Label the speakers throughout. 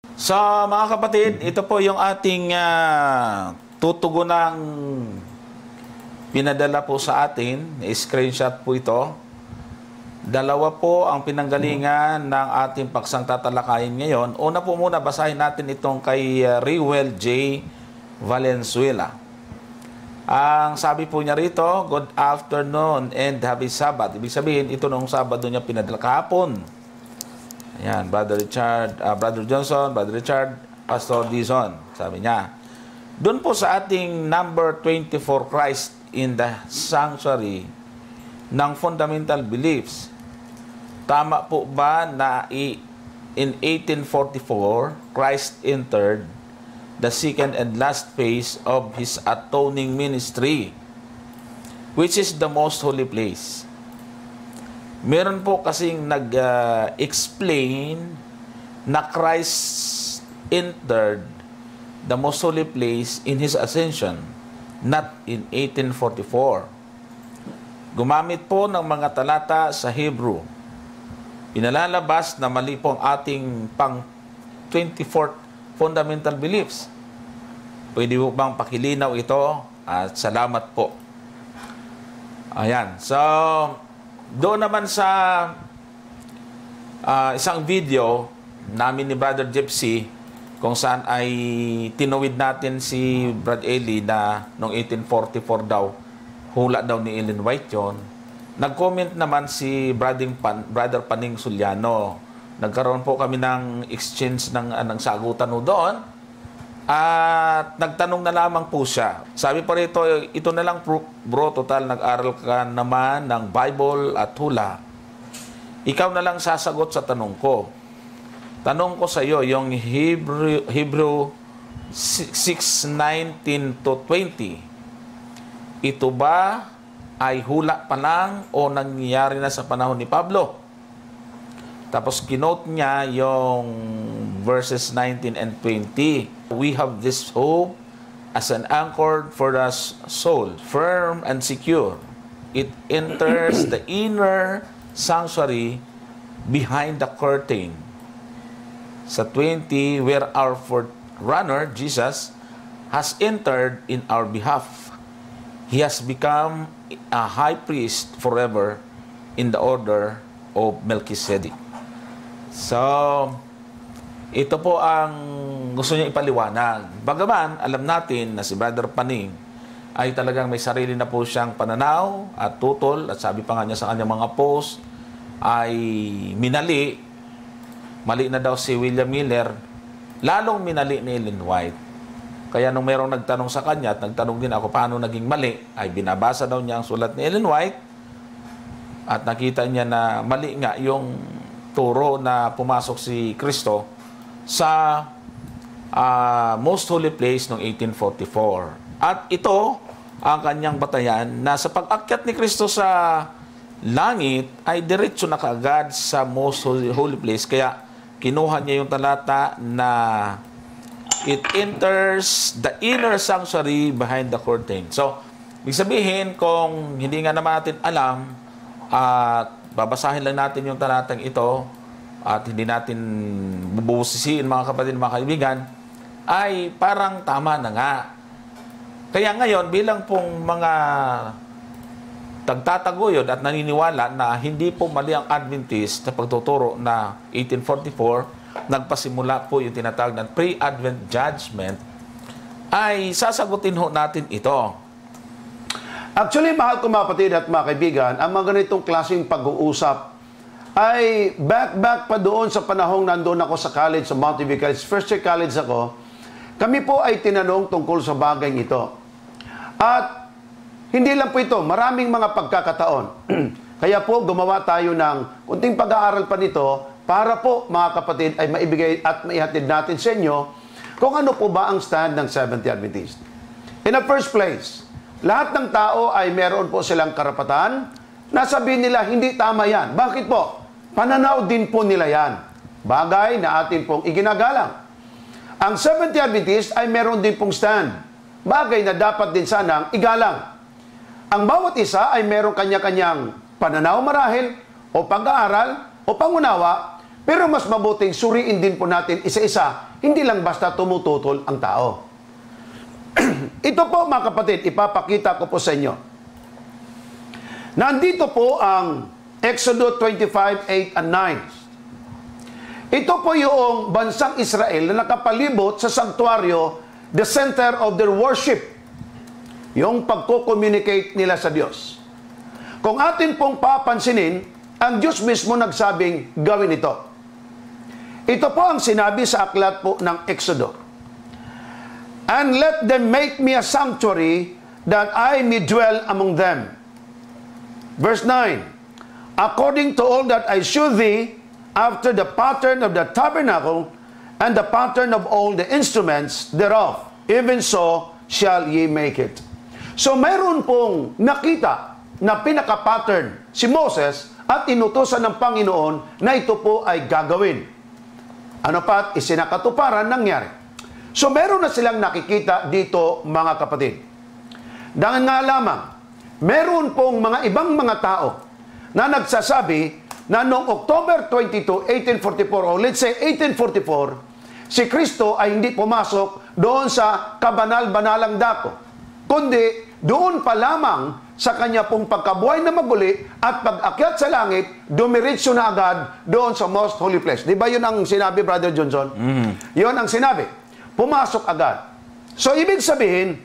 Speaker 1: So mga kapatid, ito po yung ating tutugunang pinadala po sa atin. Screenshot po ito. Dalawa po ang pinanggalingan ng ating paksang tatalakayin ngayon. Una po muna, basahin natin itong kay Reuel J. Valenzuela. Ang sabi po niya rito, good afternoon and happy Sabbath. Ibig sabihin, ito nung Sabado niya pinadala kahapon. Ayan, Brother Richard, Brother Johnson, Brother Richard, Pastor Dizon, sabi niya. Doon po sa ating number 24, Christ in the Sanctuary ng Fundamental Beliefs, tama po ba na in 1844, Christ entered the second and last phase of His atoning ministry, which is the most holy place? Meron po kasing nag-explain na Christ entered the most holy place in His ascension, not in 1844. Gumamit po ng mga talata sa Hebrew. Pinalalabas na mali po ang ating pang 24th fundamental beliefs. Pwede po bang pakilinaw ito? At salamat po. Ayan. So, doon naman sa isang video namin ni Brother Gypsy kung saan ay tinuwid natin si Brad Eli na noong 1844 daw, hula daw ni Ellen White yun. Nag-comment naman si Brother Paning Suliano. Nagkaroon po kami ng exchange ng sagutan doon. At nagtanong na lamang po siya. Sabi pa rito, ito na lang bro, total nag-aral ka naman ng Bible at hula. Ikaw na lang sasagot sa tanong ko. Tanong ko sa iyo, yung Hebrew 6:19 to 20. Ito ba ay hula pa lang o nangyayari na sa panahon ni Pablo? Tapos kinote niya yung verses 19 and 20. We have this hope as an anchor for the soul, firm and secure. It enters the inner sanctuary behind the curtain. Sa 20, where our forerunner, Jesus, has entered in our behalf. He has become a high priest forever in the order of Melchizedek. So, ito po ang gusto niya ipaliwanag. Bagaman, alam natin na si Brother Paning ay talagang may sarili na po siyang pananaw at tutol, at sabi pa nga niya sa kanyang mga post, ay minali. Mali na daw si William Miller, lalong minali ni Ellen White. Kaya nung mayroong nagtanong sa kanya at nagtanong din ako paano naging mali, ay binabasa daw niya ang sulat ni Ellen White at nakita niya na mali nga yung turo na pumasok si Kristo sa most holy place noong 1844. At ito ang kanyang batayan na sa pag-akyat ni Kristo sa langit ay diretso na kaagad sa most holy place. Kaya kinuha niya yung talata na it enters the inner sanctuary behind the curtain. So, ibig sabihin, kung hindi nga naman natin alam at babasahin lang natin yung talatang ito at hindi natin bubusisiin mga kapatid, mga kaibigan, ay parang tama na nga. Kaya ngayon, bilang pong mga tagtataguyod at naniniwala na hindi po mali ang Adventist na pagtuturo na 1844, nagpasimula po yung tinatawag ng pre-Advent judgment, ay sasagutin ho natin ito.
Speaker 2: Actually, mahal ko mga kapatid at mga kaibigan, ang mga ganitong klaseng pag-uusap ay back pa doon sa panahong nandoon ako sa college, sa Mountain View College, first year college ako. Kami po ay tinanong tungkol sa bagay ito. At hindi lang po ito, maraming mga pagkakataon. Kaya po gumawa tayo ng kunting pag-aaral pa nito para po mga kapatid ay maibigay at maihatid natin sa inyo kung ano po ba ang stand ng Seventh-day Adventist. In the first place, lahat ng tao ay meron po silang karapatan na sabihin nila hindi tama yan. Bakit po? Pananaw din po nila yan. Bagay na atin pong iginagalang. Ang Seventh-day Adventist ay meron din pong stand. Bagay na dapat din sanang igalang. Ang bawat isa ay meron kanya-kanyang pananaw marahil o pag-aaral o pangunawa, pero mas mabuting suriin din po natin isa-isa hindi lang basta tumututol ang tao. Ito po mga kapatid, ipapakita ko po sa inyo. Nandito po ang Exodus 25:8 and 9. Ito po yung bansang Israel na nakapalibot sa sanktuaryo, the center of their worship. Yung pagko-communicate nila sa Diyos. Kung atin pong papansinin, ang Diyos mismo nagsabing gawin ito. Ito po ang sinabi sa aklat po ng Exodus. And let them make me a sanctuary that I may dwell among them. Verse 9. According to all that I shew thee, after the pattern of the tabernacle, and the pattern of all the instruments thereof, even so shall ye make it. So mayroon pong nakita na pinaka-pattern si Moses at inutusan ng Panginoon na ito po ay gagawin. Ano pa't isinakatuparan nangyari. So meron na silang nakikita dito mga kapatid. Dahil nga lamang, meron pong mga ibang mga tao na nagsasabi na noong October 22, 1844, o let's say 1844, si Kristo ay hindi pumasok doon sa kabanal-banalang dako, kundi doon pa lamang sa kanya pong pagkabuhay na maguli at pag-akyat sa langit, dumiretso na agad doon sa most holy place. Di ba yun ang sinabi, Brother Johnson? Yun ang sinabi. Pumasok agad. So, ibig sabihin,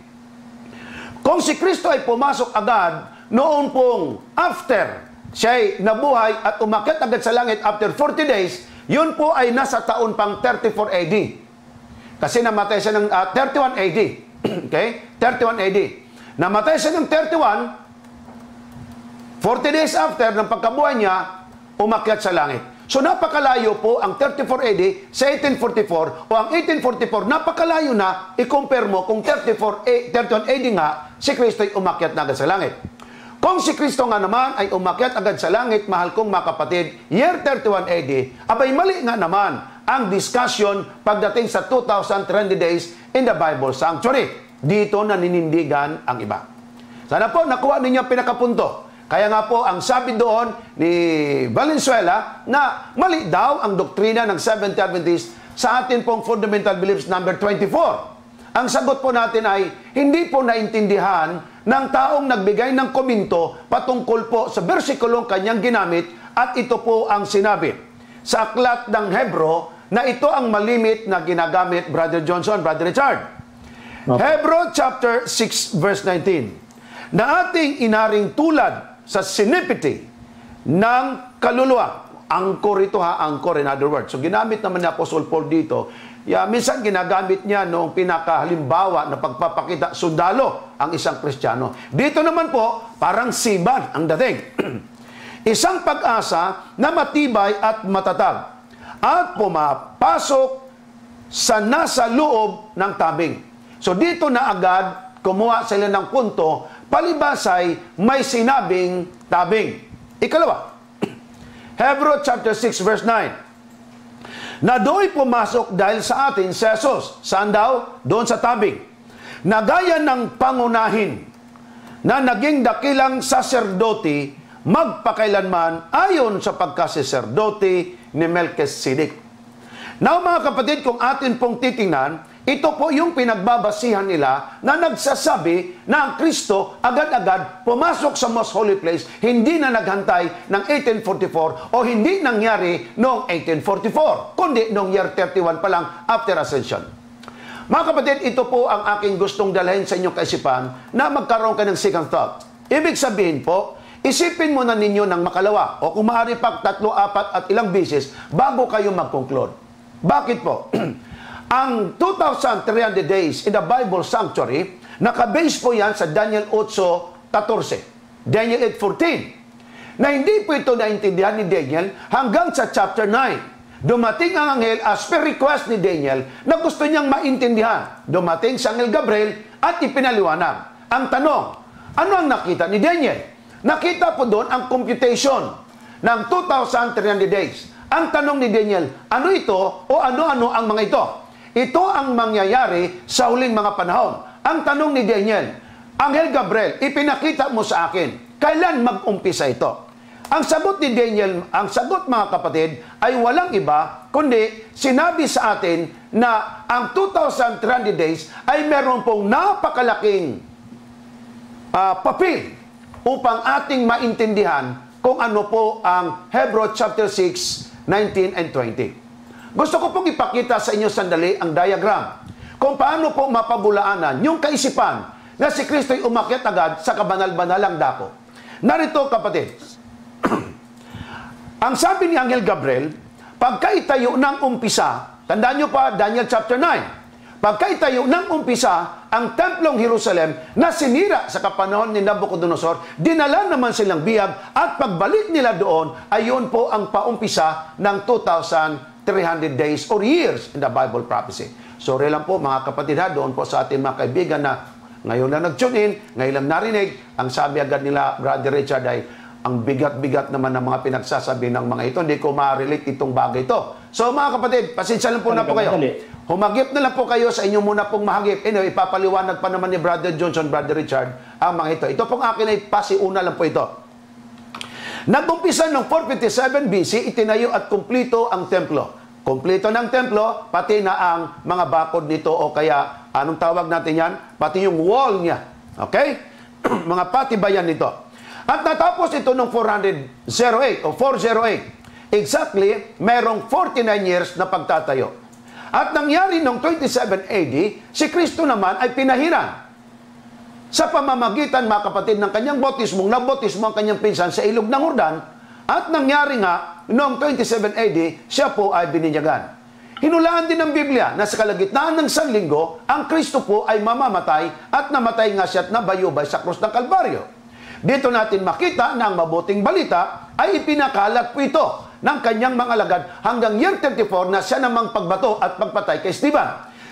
Speaker 2: kung si Kristo ay pumasok agad, noon pong after siya'y nabuhay at umakyat agad sa langit after 40 days, yun po ay nasa taon pang 34 AD. Kasi namatay siya ng 31 AD. Okay? 31 AD. Namatay siya ng 31, 40 days after ng pagkabuhay niya, umakyat sa langit. So napakalayo po ang 34 AD sa 1844 o ang 1844 napakalayo na i-compare mo kung 31 AD nga si Kristo ay umakyat na agad sa langit. Kung si Kristo nga naman ay umakyat agad sa langit, mahal kong mga kapatid, year 31 AD, abay mali nga naman ang discussion pagdating sa 2,300 days in the Bible Sanctuary. Dito naninindigan ang iba. Sana po nakuha ninyo ang pinakapunto. Kaya nga po, ang sabi doon ni Valenzuela na mali daw ang doktrina ng Seventh-day Adventist sa atin pong fundamental beliefs number 24. Ang sagot po natin ay hindi po naintindihan ng taong nagbigay ng komento patungkol po sa bersikulong kanyang ginamit at ito po ang sinabi sa aklat ng Hebro na ito ang malimit na ginagamit, Brother Johnson, Brother Richard. Okay. Hebro chapter 6 verse 19. Na ating inaring tulad sa sinipity ng kaluluwa. Angkor ito ha, angkor in other words. So ginamit naman ni Apostle Paul dito. Minsan ginagamit niya noong pinakahalimbawa na pagpapakita sundalo ang isang Kristiyano. Dito naman po, parang siban ang dating. Isang pag-asa na matibay at matatag at pumapasok sa nasa loob ng tabing. So dito na agad kumuha sila ng punto, palibasay may sinabing tabing. Ikalawa, Hebrew chapter 6 verse 9. Na do'y pumasok dahil sa atin si Jesus. Saan daw? Doon sa tabing. Na gaya ng pangunahin na naging dakilang saserdote magpakailanman ayon sa pagkasaserdote ni Melchizedek. Now mga kapatid, kung atin pong titingnan, ito po yung pinagbabasihan nila na nagsasabi na ang Kristo agad-agad pumasok sa most holy place, hindi na naghantay ng 1844 o hindi nangyari noong 1844, kundi noong year 31 pa lang after Ascension. Mga kapatid, ito po ang aking gustong dalhin sa inyong kaisipan na magkaroon ka ng second thought. Ibig sabihin po, isipin mo na ninyo ng makalawa o kung maaari pa 3, 4 at ilang beses bago kayo mag-conclude. Bakit po? Ang 2,300 days in the Bible Sanctuary, nakabase po yan sa Daniel 8:14, Daniel 8:14, na hindi po ito naintindihan ni Daniel hanggang sa chapter 9. Dumating ang anghel as per request ni Daniel na gusto niyang maintindihan. Dumating si Anghel Gabriel at ipinaliwanag. Ang tanong, ano ang nakita ni Daniel? Nakita po doon ang computation ng 2,300 days. Ang tanong ni Daniel, ano ito o ano-ano ang mga ito? Ito ang mangyayari sa huling mga panahon. Ang tanong ni Daniel, Anghel Gabriel, ipinakita mo sa akin, kailan mag-umpisa ito? Ang sagot ni Daniel, ang sagot mga kapatid, ay walang iba, kundi sinabi sa atin na ang 2,300 days ay meron pong napakalaking papel upang ating maintindihan kung ano po ang Hebrews chapter 6, 19 and 20. Gusto ko pong ipakita sa inyo sandali ang diagram kung paano po mapabulaanan yung kaisipan na si Kristo'y umakyat agad sa kabanal-banalang dako. Narito, kapatid, ang sabi ni Angel Gabriel, pagkaitayo ng umpisa, tandaan nyo pa, Daniel chapter 9, pagkaitayo ng umpisa, ang templong Jerusalem na sinira sa kapanahon ni Nabucodonosor, dinala naman silang bihag at pagbalik nila doon, ayon po ang paumpisa ng 2,300 days or years in the Bible prophecy. Sorry lang po mga kapatid ha, doon po sa ating mga kaibigan na ngayon lang nag-tune in, ngayon lang narinig, ang sabi agad nila, Brother Richard, ay ang bigat-bigat naman ng mga pinagsasabi ng mga ito. Hindi ko ma-relate itong bagay ito. So mga kapatid, pasensya lang po na po kayo. Humagip na lang po kayo sa inyo muna pong mahagip. Anyway, ipapaliwanag pa naman ni Brother Johnson, Brother Richard, ang mga ito. Ito pong akin ay pasiuna lang po ito. Nag-umpisa ng 457 BC, itinayo at kumplito ang templo. Kumplito ng templo, pati na ang mga bakod nito o kaya, anong tawag natin yan? Pati yung wall niya. Okay? Mga patibayan nito. At natapos ito noong 408 o 408. Exactly, merong 49 years na pagtatayo. At nangyari noong 27 AD, si Kristo naman ay pinahiran. Sa pamamagitan, mga kapatid, ng kanyang bautismo, nabotismo ang kanyang pinsan sa ilog ng Jordan. At nangyari nga, noong 27 AD, siya po ay bininyagan. Hinulaan din ng Biblia na sa kalagitnaan ng sanlinggo, ang Kristo po ay mamamatay at namatay nga siya at nabayubay sa krus ng Kalbaryo. Dito natin makita na ang mabuting balita ay ipinakalat po ito ng kanyang mga alagad hanggang year 34 na siya namang pagbato at pagpatay kay Stephen.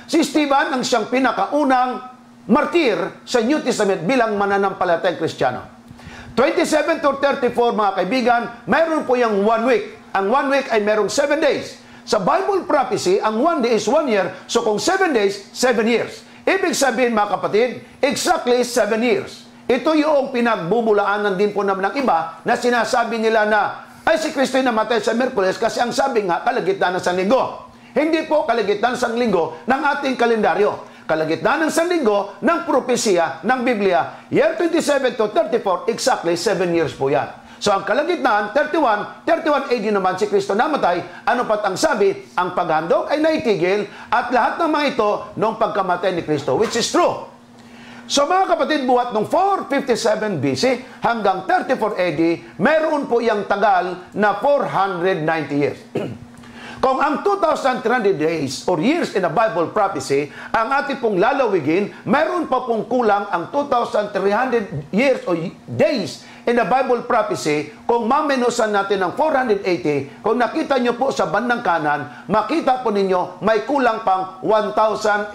Speaker 2: Si Stephen ang siyang pinakaunang martir sa New Testament bilang mananampalatayang Kristiyano. 27 to 34 mga kaibigan, mayroon po yung 1 week. Ang 1 week ay merong 7 days. Sa Bible prophecy, ang 1 day is 1 year. So kung 7 days, 7 years. Ibig sabihin mga kapatid, exactly 7 years. Ito yung pinagbubulaanan din po naman ng iba na sinasabi nila na ay si Kristo ay namatay sa Miyerkules kasi ang sabi nga kalagitnaan ng sanlinggo. Hindi po kalagitnaan ng sanlinggo ng ating kalendaryo. Kalagitnaan ng sanlinggo ng propesya ng Biblia. Year 27 to 34, exactly 7 years po yan. So ang kalagitnaan, 31 AD naman si Kristo namatay. Ano pat ang sabi? Ang paghandog ay naitigil at lahat ng mga ito noong pagkamatay ni Kristo, which is true. So mga kapatid, buhat noong 457 BC hanggang 34 AD, meron po yung tagal na 490 years. Kung ang 2,300 days or years in the Bible prophecy, ang ating pong lalawigin, meron pa pong kulang ang 2,300 years or days in the Bible prophecy. Kung maminusan natin ng 480, kung nakita nyo po sa bandang kanan, makita po ninyo may kulang pang 1,810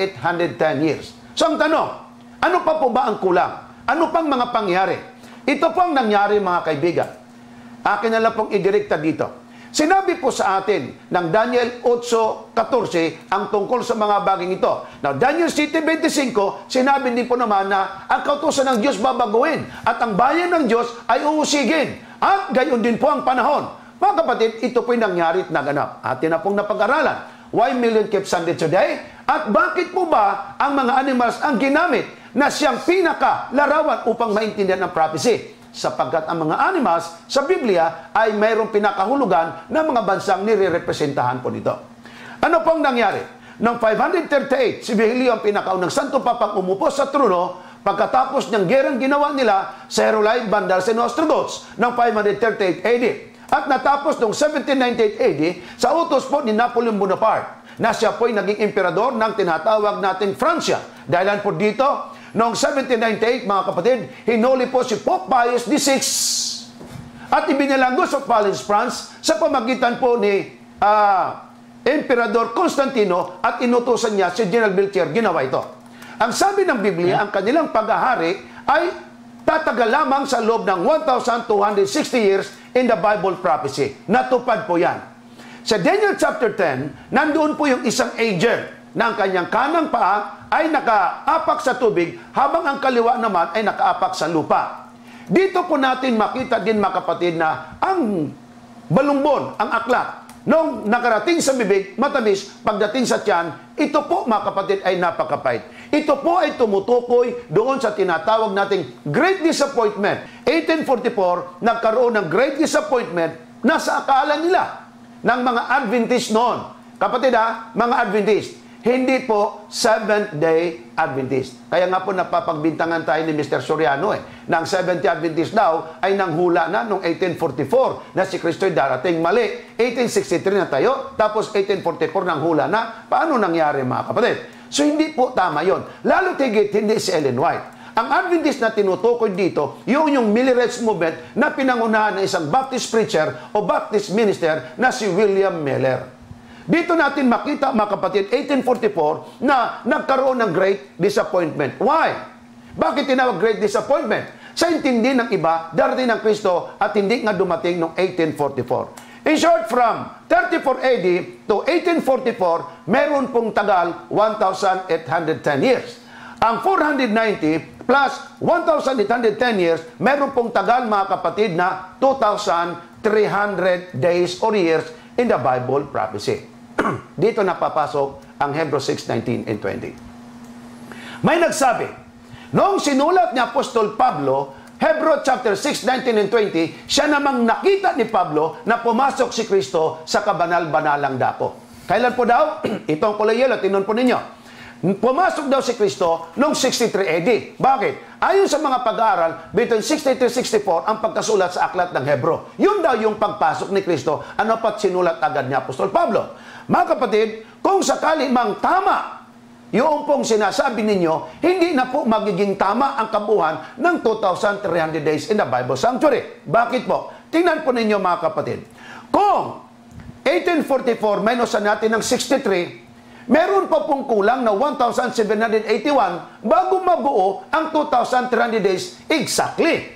Speaker 2: years. So ang tanong, ano pa po ba ang kulang? Ano pang mga pangyari? Ito po ang nangyari mga kaibigan. Akin na lang pong idirekta dito. Sinabi po sa atin ng Daniel 8:14 ang tungkol sa mga baging ito. Now, Daniel 7:25, sinabi din po naman na ang kautusan ng Diyos babaguhin at ang bayan ng Diyos ay uusigin. At gayon din po ang panahon. Mga kapatid, ito po yung nangyari at naganap. Atin na pong napag-aralan. Why million kept Sunday today? At bakit po ba ang mga animals ang ginamit na siyang pinaka-larawan upang maintindihan ang prophecy? Sapagkat ang mga animals sa Biblia ay mayroong pinakahulugan na mga bansang nire-representahan po nito. Ano pong nangyari? Noong 538, si Virgilio ang pinakaunang Santo Papang umupo sa trono pagkatapos ng gerang ginawa nila sa Herulae, Vandals, and Ostrogoths noong 538 AD. At natapos noong 1798 AD sa utos po ni Napoleon Bonaparte na siya po'y naging emperador ng tinatawag nating Francia. Dahilan po dito, noong 1798, mga kapatid, hinuli po si Pope Pius VI at ibinalanggo sa Valence, France sa pamagitan po ni Emperador Constantino at inutusan niya si General Belcher. Ginawa ito. Ang sabi ng Biblia, ang kanilang paghahari ay tatagal lamang sa loob ng 1,260 years in the Bible prophecy. Natupad po yan. Sa Daniel chapter 10, nandoon po yung isang angel na ang kanyang kanang paa ay nakaapak sa tubig habang ang kaliwa naman ay nakaapak sa lupa. Dito po natin makita din mga kapatid na ang balumbon, ang aklat, Nung nakarating sa bibig, matamis, pagdating sa tiyan, ito po mga kapatid ay napakapait. Ito po ay tumutukoy doon sa tinatawag nating Great Disappointment. 1844, nagkaroon ng Great Disappointment na sa akala nila ng mga Adventist noon. Kapatid mga Adventist, hindi po Seventh-day Adventist. Kaya nga po napapagbintangan tayo ni Mr. Soriano na ang Seventh-day Adventist daw ay nanghula na noong 1844 na si Kristo'y darating. Mali, 1863 na tayo, tapos 1844 nanghula na. Paano nangyari mga kapatid? So hindi po tama yon. Lalo tigit, hindi si Ellen White. Ang Adventist na tinutukoy dito, yung Millie Rights Movement na pinangunahan ng isang Baptist preacher o Baptist minister na si William Miller. Dito natin makita, mga kapatid, 1844, na nagkaroon ng Great Disappointment. Why? Bakit tinawag Great Disappointment? Sa intindi ng iba, darating ng Kristo at hindi nga dumating noong 1844. In short, from 34 AD to 1844, meron pong tagal 1,810 years. Ang 490 plus 1,810 years, meron pong tagal, mga kapatid, na 2,300 days or years in the Bible prophecy. Dito napapasok ang Hebrews 6:19 and 20. May nagsabi, noong sinulat ni Apostol Pablo, Hebrews chapter 6:19 and 20, siya namang nakita ni Pablo na pumasok si Kristo sa kabanal-banalang dako. Kailan po daw? Itong kulay yellow, tinon po ninyo. Pumasok daw si Kristo noong 63 AD. Bakit? Ayon sa mga pag-aaral, between 63-64 ang pagkasulat sa aklat ng Hebro. Yun daw yung pagpasok ni Kristo. Ano pa't sinulat agad ni Apostol Pablo? Mga kapatid, kung sakali mang tama yung pong sinasabi ninyo, hindi na po magiging tama ang kabuuan ng 2,300 days in the Bible Sanctuary. Bakit po? Tingnan po ninyo mga kapatid. Kung 1844 minus natin ng 63, meron pa pong kulang na 1,781 bago mabuo ang 2,300 days exactly.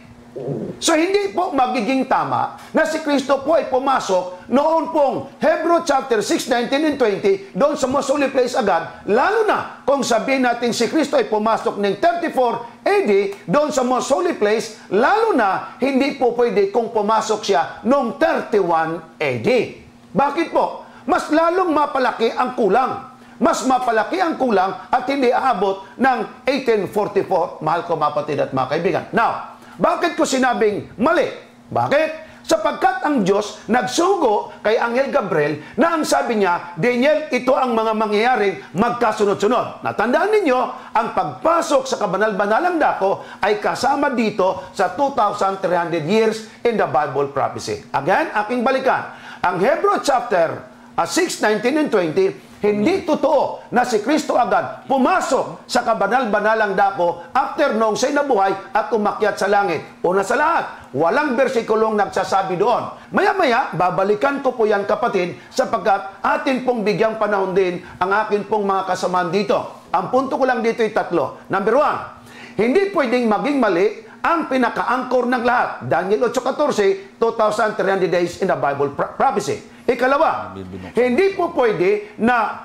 Speaker 2: So hindi po magiging tama na si Kristo po ay pumasok noon pong Hebrews chapter 6:19 and 20 doon sa most holy place agad, lalo na kung sabihin natin si Kristo ay pumasok ng 34 AD doon sa most holy place, lalo na hindi po pwede kung pumasok siya noong 31 AD. Bakit po? Mas lalong mapalaki ang kulang. Mas mapalaki ang kulang at hindi aabot ng 1844, mahal ko mapatid at mga kaibigan. Now, bakit ko sinabing mali? Bakit? Sapagkat ang Diyos nagsugo kay Anghel Gabriel na ang sabi niya, Daniel, ito ang mga mangyayaring magkasunod-sunod. Natandaan ninyo, ang pagpasok sa kabanal-banalang dako ay kasama dito sa 2,300 years in the Bible prophecy. Again, aking balikan. Ang Hebrews chapter 6:19 and 20, hindi totoo na si Kristo agad pumasok sa kabanal-banalang dako after nung siya'y nabuhay at umakyat sa langit. Una sa lahat, walang bersikulong nagsasabi doon. Maya-maya, babalikan ko po yan kapatid sapagkat atin pong bigyang panahon din ang akin pong mga kasamaan dito. Ang punto ko lang dito ay tatlo. Number 1, hindi pwedeng maging mali ang pinaka-angkor ng lahat. Daniel 8:14, 2,300 days in the Bible prophecy. Ikalawa, hindi po pwede na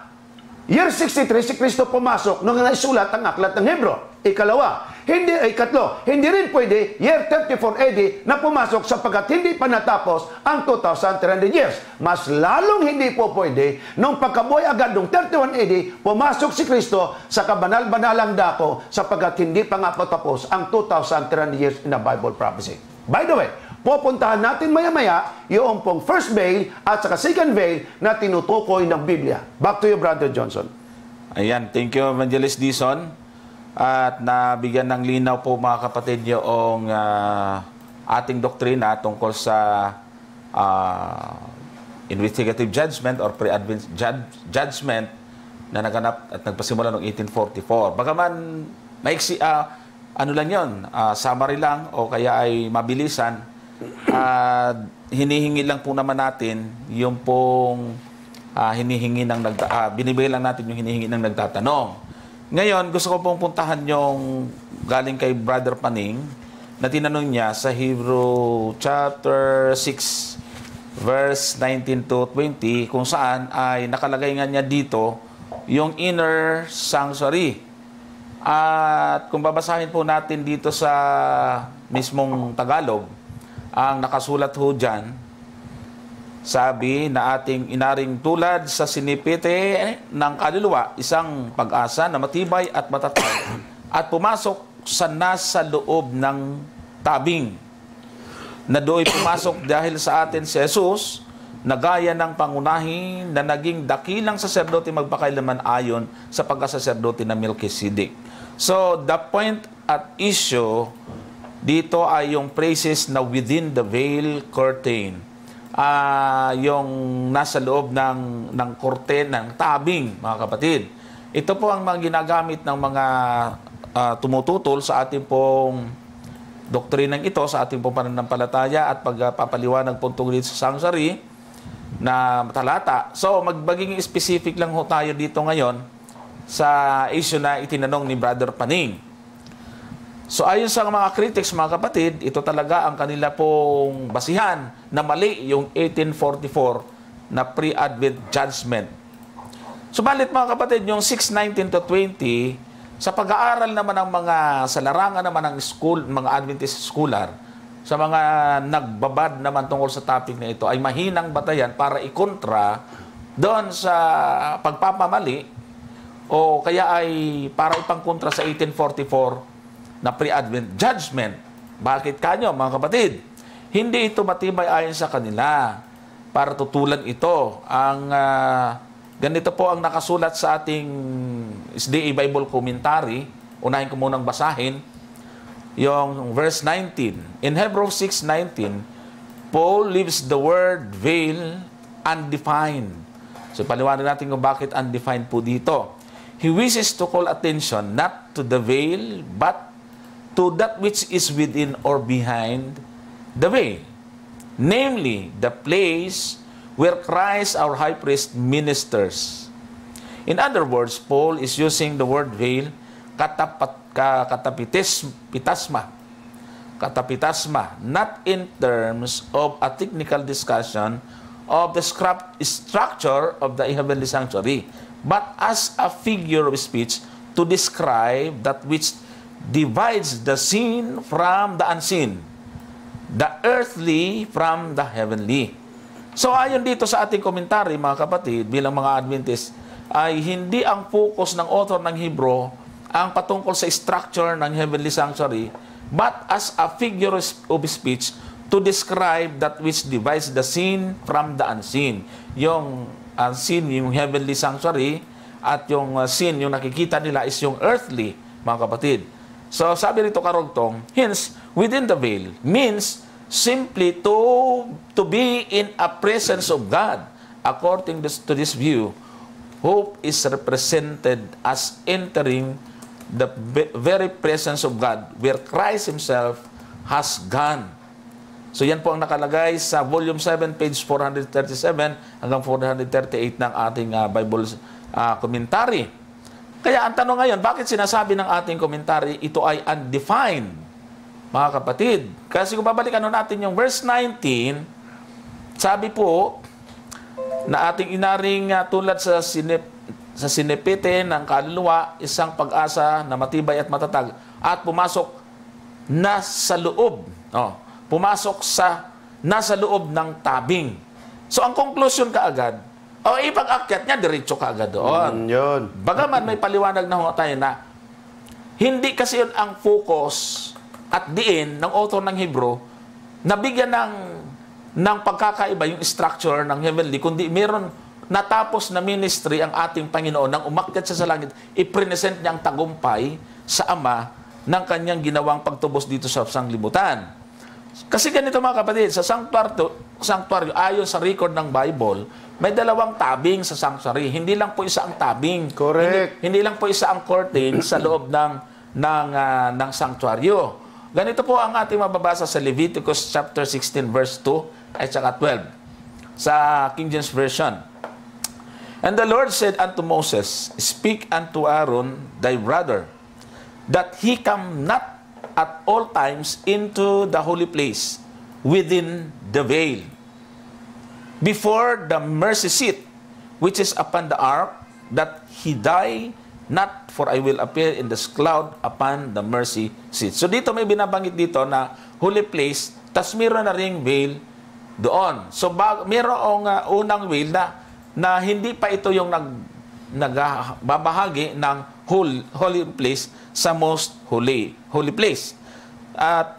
Speaker 2: year 63 si Kristo pumasok nung naisulat ang aklat ng Hebro. Ikatlo, hindi rin pwede year 34 AD na pumasok sapagkat hindi pa natapos ang 2,300 years. Mas lalong hindi po pwede nung pagkabuhay agad nung 31 AD, pumasok si Kristo sa kabanal-banalang dako sapagkat hindi pa nga patapos ang 2,300 years in the Bible prophecy. By the way, pupuntahan natin maya-maya yung pong first veil at saka second veil na tinutukoy ng Biblia. Back to you, Brother Johnson.
Speaker 1: Ayan, thank you, Evangelist Dison. At nabigyan ng linaw po mga kapatid yung ating doktrina tungkol sa investigative judgment or pre-advent judgment na naganap at nagpasimula noong 1844. Bagaman, ano lang yun, summary lang o kaya ay mabilisan, hinihingi lang po naman natin yung pong binibigay lang natin yung hinihingi ng nagtatanong. Ngayon, gusto ko pong puntahan yung galing kay Brother Paning na tinanong niya sa Hebrew chapter 6 verse 19 to 20 kung saan ay nakalagay nga niya dito yung inner sanctuary. At kung babasahin po natin dito sa mismong Tagalog, ang nakasulat ho dyan Sabi na ating inaring tulad sa sinipite ng kaluluwa, isang pag-asa na matibay at matatag at pumasok sa nasa loob ng tabing. Na do'y pumasok dahil sa atin si Jesus, na gaya ng pangunahin na naging dakilang saserdote magpakailanman ayon sa pagkasaserdote na Melchizedek. So, the point at issue dito ay yung phrases na within the veil curtain. Yung nasa loob ng curtain, ng tabing, mga kapatid. Ito po ang mga ginagamit ng mga tumututol sa ating pong doktrinang ito, sa ating pong pananampalataya at pagpapaliwanag po tungkol sa sanctuary na talata. So, maging specific lang ho tayo dito ngayon sa issue na itinanong ni Brother Paning. So, ayon sa mga critics, mga kapatid, ito talaga ang kanila pong basihan na mali yung 1844 na pre-Advent judgment. Subalit, mga kapatid, yung 6:19 to 20, sa pag-aaral naman ng sa larangan naman ng school, mga Adventist scholar, sa mga nagbabad naman tungkol sa topic na ito, ay mahinang batayan para ikontra doon sa pagpapamali o kaya ay para ipangkontra sa 1844 na pre-Advent judgment. Bakit kanyo, mga kapatid? Hindi ito matibay ayon sa kanila. Para tutulan ito, ganito po ang nakasulat sa ating SDA Bible Commentary. Unahin ko munang basahin yung verse 19. In Hebrews 6:19, Paul leaves the word veil undefined. So, paliwanag natin kung bakit undefined po dito. He wishes to call attention not to the veil, but to that which is within or behind the veil. Namely, the place where Christ, our high priest, ministers. In other words, Paul is using the word veil, katapitasma, not in terms of a technical discussion of the structure of the heavenly sanctuary, but as a figure of speech to describe that which divides the seen from the unseen, the earthly from the heavenly. So ayon dito sa ating komentary, mga kapatid, bilang mga Adventist, ay hindi ang focus ng author ng Hebrew ang patungkol sa structure ng heavenly sanctuary, but as a figure of speech to describe that which divides the seen from the unseen. Yung unseen, yung heavenly sanctuary, at yung seen, yung nakikita nila is yung earthly, mga kapatid. So, sabi rito karugtong, hence, within the veil means simply to be in a presence of God. According to this view, hope is represented as entering the very presence of God where Christ Himself has gone. So yan po ang nakalagay sa volume 7, page 437 hanggang 438 ng ating Bible commentary. Kaya ang tanong ngayon, bakit sinasabi ng ating commentary ito ay undefined, mga kapatid? Kasi kung babalikan natin yung verse 19, sabi po na ating inaring tulad sa sinipite ng kaluluwa, isang pag-asa na matibay at matatag, at pumasok na sa loob. Pumasok sa nasa loob ng tabing. So, ang conclusion kaagad, ipag-akyat niya, diretso kaagad doon.
Speaker 2: Yun.
Speaker 1: Bagaman may paliwanag na tayo na hindi kasi yun ang focus at diin ng author ng Hebrew na bigyan ng pagkakaiba yung structure ng heavenly, kundi meron natapos na ministry ang ating Panginoon nang umakyat siya sa langit, i-present niya ang tagumpay sa Ama ng kanyang ginawang pagtubos dito sa sanglibutan. Kasi ganito, mga kapatid, sa sanctuary, ayon sa record ng Bible, may dalawang tabing sa sanctuary. Hindi lang po isa ang tabing.
Speaker 2: Correct.
Speaker 1: Hindi lang po isa ang curtain sa loob ng sanctuaryo. Ganito po ang ating mababasa sa Leviticus chapter 16 verse 2 at saka 12 sa King James Version. And the Lord said unto Moses, Speak unto Aaron thy brother, that he come not at all times into the holy place within the veil, before the mercy seat which is upon the ark, that he die not, for I will appear in this cloud upon the mercy seat. So dito may binabanggit dito na holy place, tas meron na ring veil doon. So mayroong unang will na hindi pa ito yung nagbabahagi ng holy place sa most holy place. At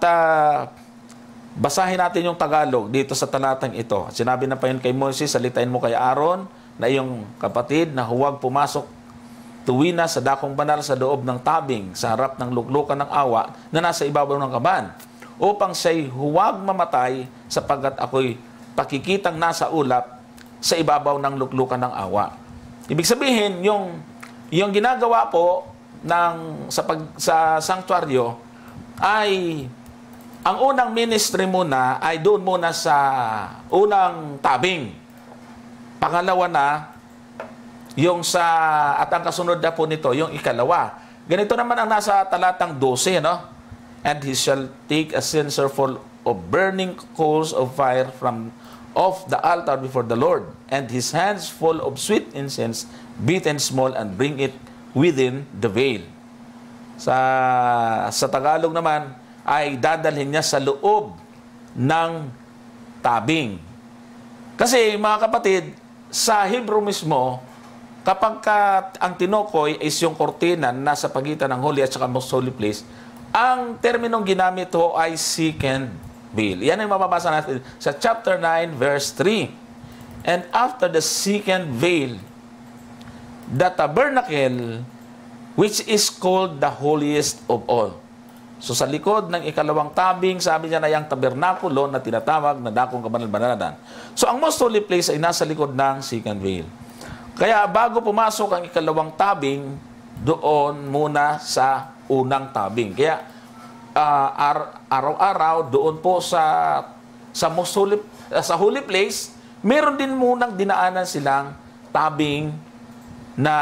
Speaker 1: basahin natin yung Tagalog dito sa talatang ito. Sinabi na pa yun kay Moses, salitain mo kay Aaron na iyong kapatid na huwag pumasok tuwi na sa dakong banal sa loob ng tabing sa harap ng luklukan ng awa na nasa ibabaw ng kaban, upang siya'y huwag mamatay sapagkat ako'y pakikitang nasa ulap sa ibabaw ng luklukan ng awa. Ibig sabihin, yung ginagawa po sa sanctuaryo ay ang unang ministry muna ay doon muna sa unang tabing. Pangalawa na, at ang kasunod na po nito, yung ikalawa. Ganito naman ang nasa talatang 12, no? And he shall take a censer full of burning coals of fire from off the altar before the Lord, and his hands full of sweet incense, beaten small, and bring it within the veil. Sa Tagalog naman, ay dadalhin niya sa loob ng tabing. Kasi mga kapatid, sa Hebrew mismo, kapag ang tinukoy is yung kortina nasa pagitan ng holy at saka most holy place, ang terminong ginamit ho ay second veil. Yan ang mababasa natin sa chapter 9, verse 3. And after the second veil, the tabernacle, which is called the holiest of all. So sa likod ng ikalawang tabing, sabi niya na yung tabernakulo na tinatawag na dakong kabanal-banalan. So ang most holy place ay nasa likod ng second veil. Kaya bago pumasok ang ikalawang tabing, doon muna sa unang tabing. Kaya araw-araw doon po sa holy place, meron din munang dinaanan silang tabing na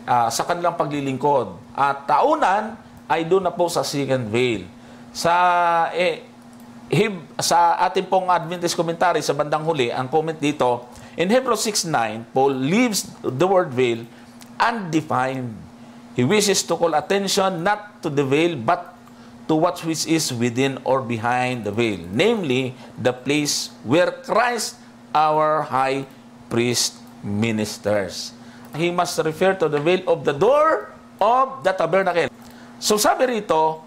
Speaker 1: sa kanilang paglilingkod. At taunan ay doon na po sa second veil. Sa ating pong Adventist commentary sa bandang huli, ang comment dito, in Hebrews 6:9, Paul leaves the word veil undefined. He wishes to call attention not to the veil but to what which is within or behind the veil, namely the place where Christ, our high priest, ministers. He must refer to the veil of the door of the tabernacle. So sabi rito,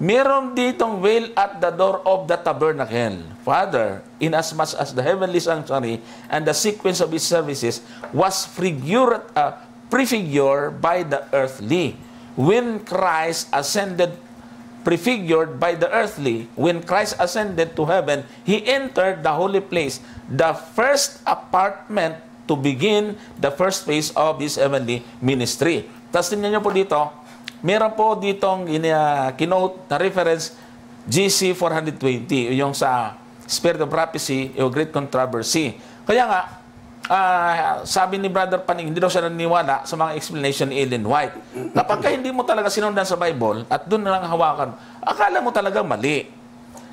Speaker 1: meron ditong veil at the door of the tabernacle. Father, inasmuch as the heavenly sanctuary and the sequence of its services was prefigured by the earthly. When Christ ascended, prefigured by the earthly, when Christ ascended to heaven, He entered the holy place, the first apartment to begin the first phase of His heavenly ministry. Tapos tingnan niyo po dito, meron po ditong kinote na reference GC 420, yung sa Spirit of Prophecy, yung Great Controversy. Kaya nga, sabi ni Brother Paning, hindi daw siya naniniwala sa mga explanation ni Ellen White. Kapag hindi mo talaga sinundan sa Bible at doon na lang hawakan, akala mo talaga mali.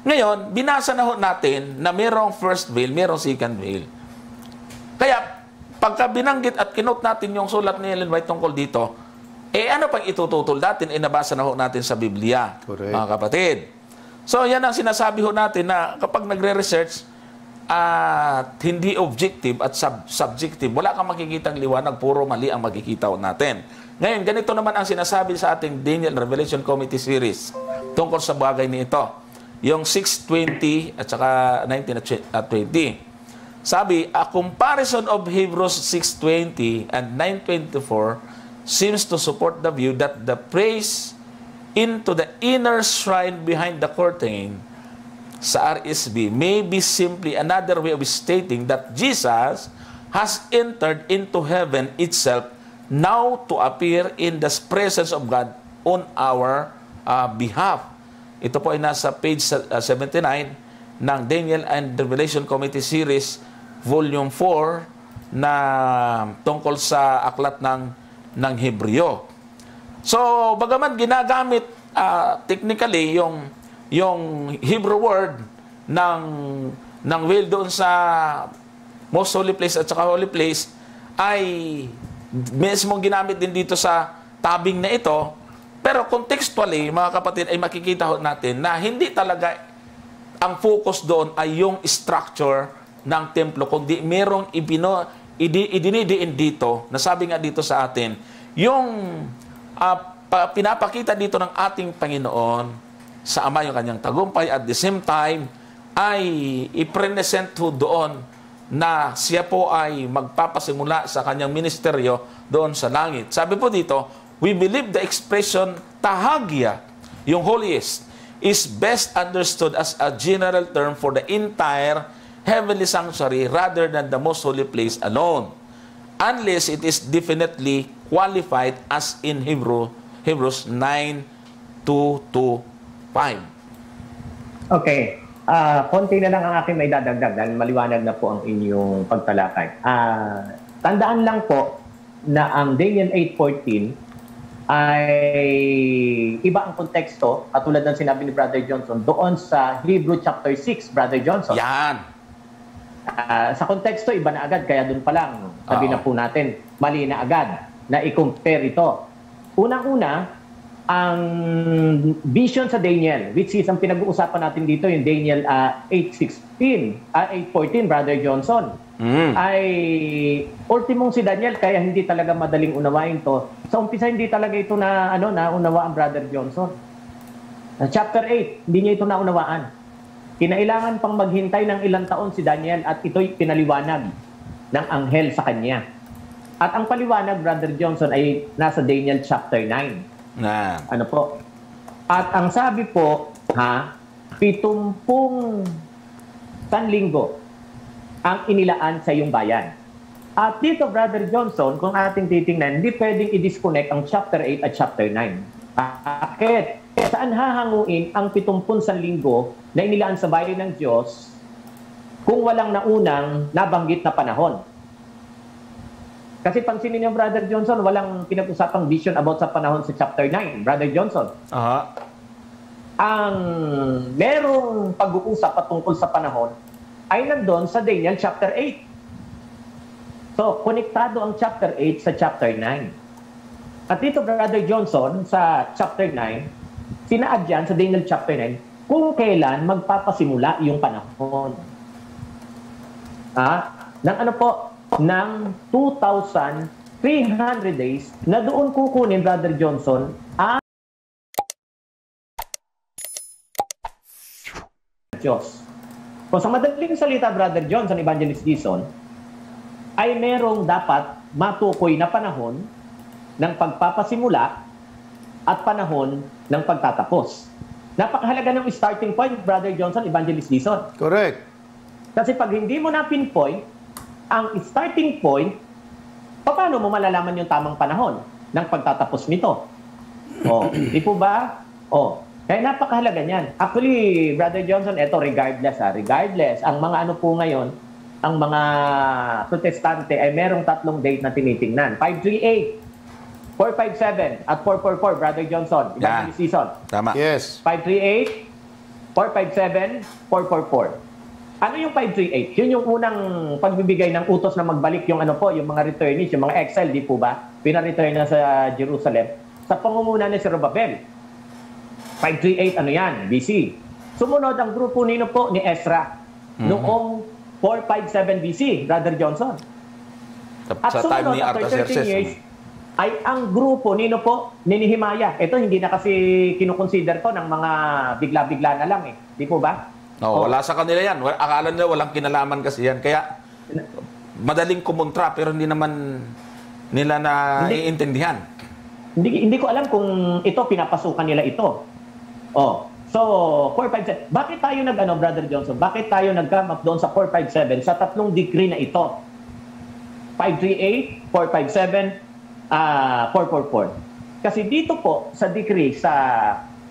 Speaker 1: Ngayon, binasa na natin na mayroong first veil, mayroong second veil. Kaya, pagka binanggit at kinote natin yung sulat ni Ellen White tungkol dito, ano pang itututol natin? Nabasa na natin sa Biblia,
Speaker 2: correct,
Speaker 1: mga kapatid. So, yan ang sinasabi natin na kapag nagre-research at hindi objective at subjective, wala kang makikitang liwanag, puro mali ang makikita natin. Ngayon, ganito naman ang sinasabi sa ating Daniel Revelation Committee Series tungkol sa bagay nito. Yung 6:20 at saka 19 at 20. Sabi, a comparison of Hebrews 6:20 and 9:24 seems to support the view that the praise into the inner shrine behind the curtain sa RSV may be simply another way of stating that Jesus has entered into heaven itself now to appear in the presence of God on our behalf. Ito po ay nasa page 79 ng Daniel and Revelation Committee Series Volume 4 na tungkol sa aklat ng Hebreo. So, bagaman ginagamit technically yung Hebrew word ng veil doon sa most holy place at saka holy place ay mismo ginamit din dito sa tabing na ito, pero contextually, mga kapatid, ay makikita natin na hindi talaga ang focus doon ay yung structure ng templo, kundi merong idinidiin dito, nasabi nga dito sa atin, yung pinapakita dito ng ating Panginoon sa Ama yung kanyang tagumpay, at the same time ay i-present doon na siya po ay magpapasimula sa kanyang ministeryo doon sa langit. Sabi po dito, we believe the expression tahagya, yung holiest, is best understood as a general term for the entire heavenly sanctuary rather than the most holy place alone, unless it is definitely qualified as in Hebrews 9:2-5.
Speaker 3: Okay. Konti na lang ang aking may dadagdag dahil maliwanag na po ang inyong pagtalakay. Tandaan lang po na ang Daniel 8:14 ay iba ang konteksto, katulad ng sinabi ni Brother Johnson, doon sa Hebrew chapter 6, Brother Johnson.
Speaker 1: Yan.
Speaker 3: Sa konteksto, iba na agad, kaya doon pa lang, sabi na po natin, mali na agad na i-compare ito. Unang-una, ang vision sa Daniel, which is ang pinag-uusapan natin dito, yung Daniel 8:14, Brother Johnson, ay ultimong si Daniel, kaya hindi talaga madaling unawain to. Sa umpisa, hindi talaga ito na unawaan, Brother Johnson. Chapter 8, hindi niya ito naunawaan. Kinailangan pang maghintay ng ilang taon si Daniel at ito'y pinaliwanag ng anghel sa kanya. At ang paliwanag, Brother Johnson, ay nasa Daniel chapter 9. Ano po? At ang sabi po, 70 sanlinggo ang inilaan sa iyong bayan. At dito, Brother Johnson, kung ating titingnan, hindi pwedeng i-disconnect ang chapter 8 at chapter 9. Bakit? Saan hahanguin ang 70 sanlinggo na inilaan sa bayan ng Diyos kung walang naunang nabanggit na panahon? Kasi pansinin niyo, Brother Johnson, walang pinag-usapang vision about sa panahon sa chapter 9, Brother Johnson. Ang merong pag-uusap patungkol sa panahon ay nandun sa Daniel chapter 8. So, konektado ang chapter 8 sa chapter 9. At dito, Brother Johnson, sa chapter 9, sinaad dyan sa Daniel chapter 9 kung kailan magpapasimula yung panahon. Ng ano po? Ng 2,300 days na doon kukunin, Brother Johnson, ang Diyos. Kung sa madaling salita, Brother Johnson, Evangelist Dison, ay merong dapat matukoy na panahon ng pagpapasimula at panahon ng pagtatapos. Napakahalaga ng starting point, Brother Johnson, Evangelist Dison.
Speaker 2: Correct.
Speaker 3: Kasi pag hindi mo na pinpoint ang starting point, paano mo malalaman yung tamang panahon ng pagtatapos nito? Di po ba? Kaya napakahalaga niyan. Actually, Brother Johnson, eto regardless, ang mga ano po ngayon, ang mga protestante ay merong tatlong date na tinitingnan. 538, 457, at 444, Brother Johnson. Evangelist Season.
Speaker 1: Tama.
Speaker 2: Yes.
Speaker 3: 538, 457, 444. Ano yung 538? Yun yung unang pagbibigay ng utos na magbalik yung ano po, yung mga returnees, yung mga exile, di po ba? Pina-return na sa Jerusalem sa pangunguna ni Zerubbabel. 538, ano yan? BC. Sumunod ang grupo nino po ni Ezra noong 457 BC, Brother Johnson. At
Speaker 1: Sa time
Speaker 3: sumunod,
Speaker 1: ni
Speaker 3: after 13
Speaker 1: Artaxerxes.
Speaker 3: years, ay ang grupo nino po ni Nehemiah. Ito hindi na kasi kinukonsider to ng mga bigla-bigla na lang Di po ba?
Speaker 1: Wala sa kanila yan. Akala nila walang kinalaman kasi yan. Kaya madaling kumontra pero hindi naman nila na iintindihan.
Speaker 3: Hindi ko alam kung ito pinapasukan nila ito. So 457. Bakit tayo Brother Johnson? Bakit tayo nag-come up doon sa 457 sa tatlong decree na ito? 538, 457, 444. Kasi dito po sa decree sa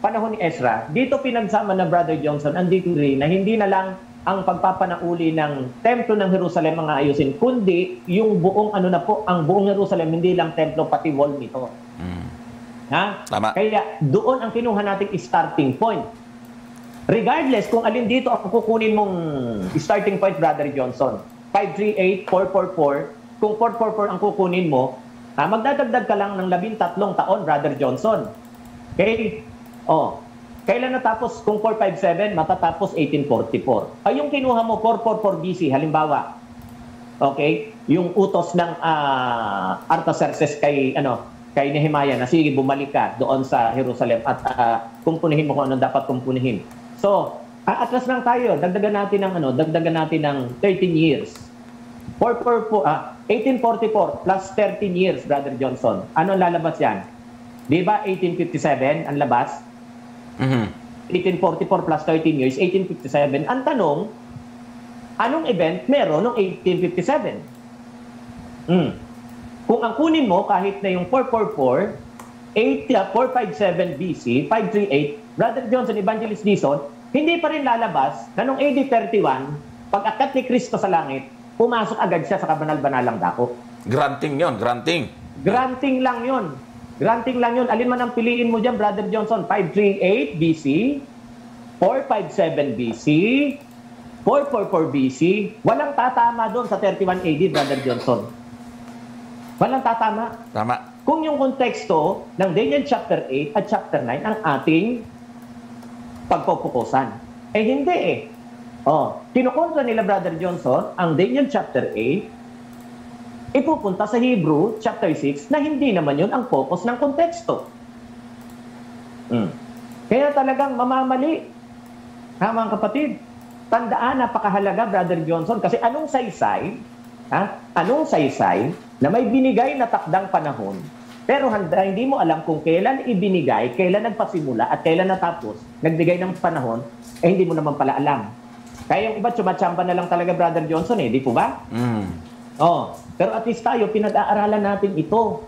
Speaker 3: panahon ni Ezra, dito pinagsama na Brother Johnson ang decree na hindi na lang ang pagpapanauli ng templo ng Jerusalem ang ayusin, kundi yung buong ang buong Jerusalem, hindi lang templo pati wall nito.
Speaker 1: Tama.
Speaker 3: Kaya doon ang kinuha nating starting point. Regardless kung alin dito ang kukunin mong starting point, Brother Johnson, 538, 444, kung 444 ang kukunin mo, magdadagdag ka lang ng 13 taon, Brother Johnson. Okay? Kailan natapos? Kung 457, matatapos 1844. Ay, yung kinuha mo, 444 BC, halimbawa, okay, yung utos ng Artaxerxes kay Nehemiah na sige, bumalik ka doon sa Jerusalem at kumpunihin mo kung anong dapat kumpunihin. So, atras lang tayo, dagdagan natin ng 13 years. 1844 plus 13 years, Brother Johnson. Ano lalabas yan? Di ba 1857 ang labas? 1844 plus 13 years, 1857. Ang tanong, anong event meron noong 1857? Kung ang kunin mo, kahit na yung 444, 457 BC, 538, Brother Johnson, Evangelist Dizon, hindi pa rin lalabas na noong AD 31, pag-akyat ni Kristo sa langit, pumasok agad siya sa kabanal-banalang dako.
Speaker 1: Granting yon, granting.
Speaker 3: Granting lang yon. Granting lang yun. Alin man ang piliin mo dyan, Brother Johnson? 538 BC, 457 BC, 444 BC. Walang tatama doon sa 31 AD, Brother Johnson. Walang tatama.
Speaker 1: Tama.
Speaker 3: Kung yung konteksto ng Daniel chapter 8 at chapter 9 ang ating pagpupukusan. Hindi kinukontra nila, Brother Johnson, ang Daniel chapter 8 ipupunta sa Hebrew chapter 6 na hindi naman yun ang focus ng konteksto. Kaya talagang mamamali. Mga kapatid, tandaan, napakahalaga, Brother Johnson, kasi anong saysay na may binigay na takdang panahon, pero hindi mo alam kung kailan ibinigay, kailan nagpasimula, at kailan natapos, nagbigay ng panahon, hindi mo naman pala alam. Kaya yung iba, tsumachamba na lang talaga, Brother Johnson, di po ba? Pero at least tayo, pinag-aaralan natin ito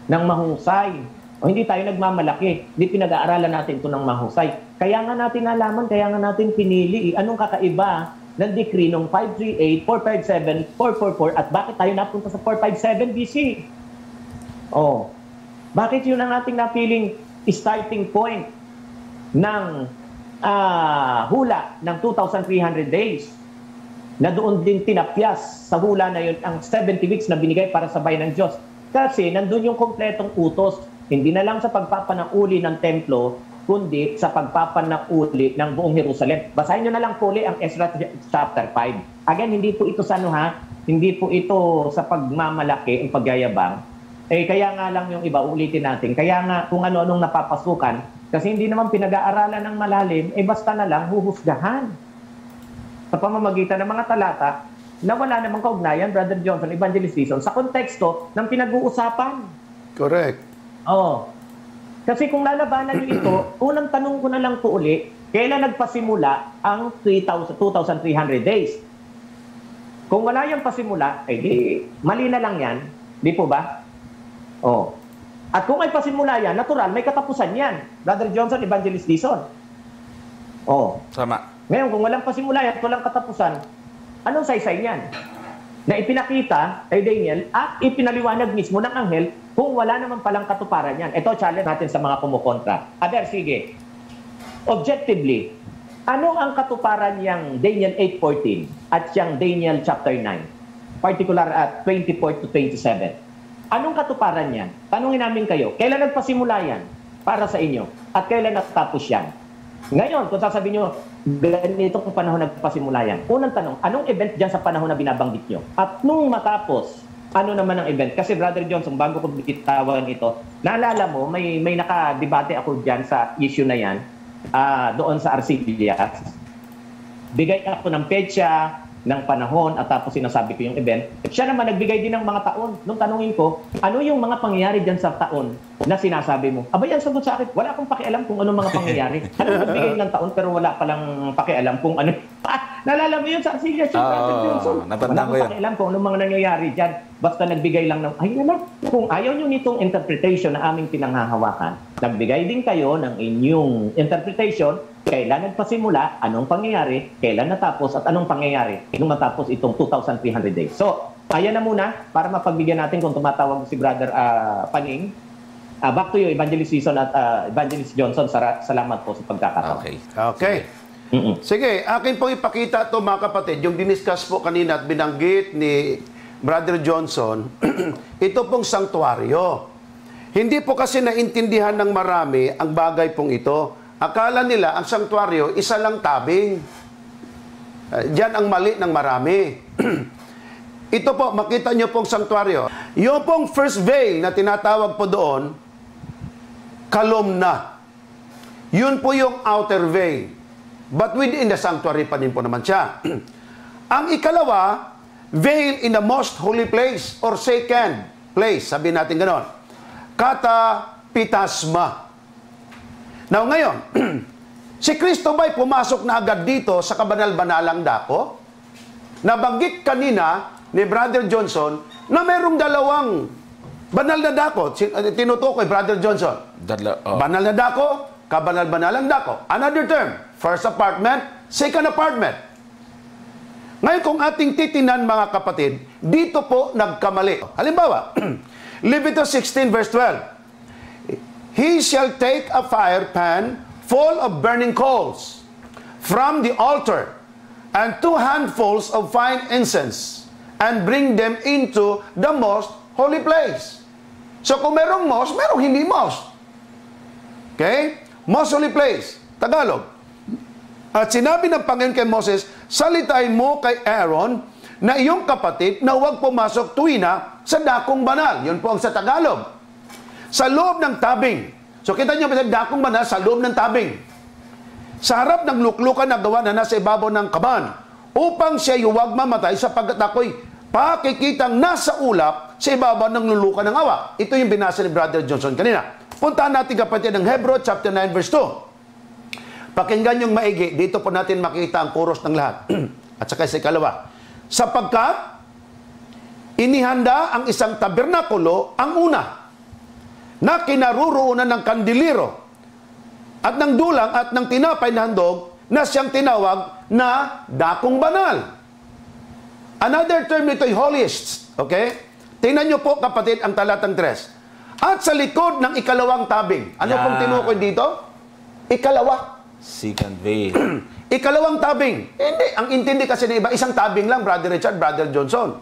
Speaker 3: ng mahusay. Hindi tayo nagmamalaki. Hindi pinag-aaralan natin ito ng mahusay. Kaya nga natin nalaman, kaya nga natin pinili. Anong kakaiba ng decree ng 538, 457, 444 at bakit tayo napunta sa 457 BC? Bakit yun ang ating napiling starting point ng hula ng 2,300 days? Na doon din tinapyas sa hula na yun ang 70 weeks na binigay para sa bayan ng Diyos. Kasi nandun yung kompletong utos, hindi na lang sa pagpapanauli ng templo, kundi sa pagpapanauli ng buong Jerusalem. Basahin nyo na lang po ang Ezra chapter 5. Again, hindi po ito hindi po ito sa pagmamalaki, ang pagyayabang. Kaya nga lang yung iba, ulitin natin. Kaya nga kung ano-anong napapasukan, kasi hindi naman pinag-aaralan ng malalim, basta na lang huhusgahan sa pamamagitan ng mga talata na wala namang kaugnayan, Brother Johnson, Evangelist Dizon, sa konteksto ng pinag-uusapan.
Speaker 2: Correct.
Speaker 3: Kasi kung lalabanan nyo ito, unang tanong ko na lang po uli, kailan nagpasimula ang 2,300 days? Kung wala yung pasimula, mali na lang yan. Di po ba? At kung may pasimula yan, natural, may katapusan yan. Brother Johnson, Evangelist Dizon.
Speaker 1: Sama.
Speaker 3: Ngayon, kung walang pasimula at walang katapusan, anong saysay niyan? Na ipinakita kay Daniel at ipinaliwanag mismo ng anghel kung wala naman palang katuparan yan. Ito, challenge natin sa mga kumukontra. Sige. Objectively, ano ang katuparan niyang Daniel 8:14 at siyang Daniel chapter 9? Particular at 24 to 27. Anong katuparan niyan? Tanungin namin kayo, kailan nagpasimula yan para sa inyo? At kailan natapos yan? Ngayon, kung sasabihin nyo, ganito kung panahon nagpasimula yan. Unang tanong, anong event dyan sa panahon na binabanggit nyo? At nung matapos, ano naman ang event? Kasi Brother Johnson, bago ko bitawan ito, naalala mo, may nakadebate ako dyan sa issue na yan, doon sa Arcillas. Bigay ako ng petsa, ng panahon, at tapos sinasabi ko yung event. Siya naman nagbigay din ng mga taon. Nung tanungin ko, ano yung mga pangyayari dyan sa taon na sinasabi mo? Aba, yan sagot sa akin. Wala akong pakialam kung anong mga pangyayari. Ano nagbigay ng taon pero wala palang pakialam kung ano. Nalala mo yun sa Arcillas, yung Brother Johnson. Wala akong pakialam kung anong mga nangyayari dyan. Basta nagbigay lang ng, kung ayaw nyo nitong interpretation na aming pinanghahawakan, nagbigay din kayo ng inyong interpretation, kailan nagpasimula, anong pangyayari, kailan natapos, at anong pangyayari nung matapos itong 2,300 days. So, ayan na muna para mapagbigyan natin kung tumatawag si Brother Paning. Back to you, Evangelist Dizon at Evangelist Johnson. Salamat po sa pagkakataon.
Speaker 2: Okay. Sige, akin pong ipakita ito mga kapatid, yung diniscuss po kanina at binanggit ni Brother Johnson, ito pong sanktuaryo. Hindi po kasi naintindihan ng marami ang bagay pong ito. Akala nila ang sanctuaryo, isa lang tabing. Diyan ang mali ng marami. Ito po, makita nyo pong sanctuaryo. Yung pong first veil na tinatawag po doon, kolumna. Yun po yung outer veil. But within the sanctuary pa din po naman siya. Ang ikalawa, veil in the most holy place or second place. Sabihin natin ganon. Katapitasma. Now ngayon, si Kristo ba'y pumasok na agad dito sa kabanal-banalang dako? Nabanggit kanina ni Brother Johnson na mayroong dalawang banal na dako. Tinutukoy, Brother Johnson. Banal na dako, kabanal-banalang dako. Another term, first apartment, second apartment. Ngayon kung ating titinan mga kapatid, dito po nagkamali. Halimbawa, Leviticus 16 verse 12. He shall take a fire pan full of burning coals from the altar and 2 handfuls of fine incense and bring them into the most holy place. So kung merong most, merong hindi most. Okay? Most holy place. Tagalog. At sinabi ng Panginoon kay Moses, salitain mo kay Aaron na iyong kapatid na huwag pumasok tuwina sa dakong banal. Yun po ang sa Tagalog. Sa loob ng tabing. So kita nyo ba sa dakong banal sa loob ng tabing? Sa harap ng luklukan na gawa na nasa ibabaw ng kaban upang siya huwag mamatay sapagkat ako'y pakikitang nasa ulap sa ibabaw ng lulukan ng awa. Ito yung binasa ni Brother Johnson kanina. Puntahan natin kapatid ng Hebrew chapter 9 verse 2. Pakinggan yung maigi. Dito po natin makita ang kuros ng lahat. At saka sa ikalawa. Sapagkat inihanda ang isang tabernakulo ang una na kinaruroonan ng kandiliro at ng dulang at ng tinapay na handog na siyang tinawag na dakong banal. Another term nito ay holiest. Okay? Tingnan nyo po kapatid ang talatang 3. At sa likod ng ikalawang tabing. Ano pong tinukoy dito? Ikalawa.
Speaker 1: Second veil.
Speaker 2: Ikalawang tabing. Hindi. Ang intindi kasi ng iba, isang tabing lang, Brother Richard, Brother Johnson.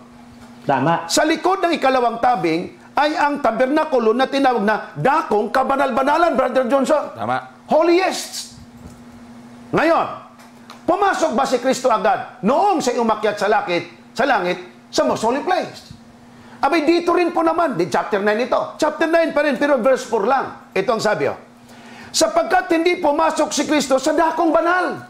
Speaker 3: Tama.
Speaker 2: Sa likod ng ikalawang tabing ay ang tabernakulo na tinawag na dakong kabanal-banalan, Brother Johnson.
Speaker 1: Tama.
Speaker 2: Holiest. Ngayon, pumasok ba si Kristo agad noong siya umakyat sa langit, sa most holy place? Abay, dito rin po naman, di chapter 9 ito. Chapter 9 pa rin, pero verse 4 lang. Ito ang sabi, sapagkat hindi pumasok si Kristo sa dakong banal.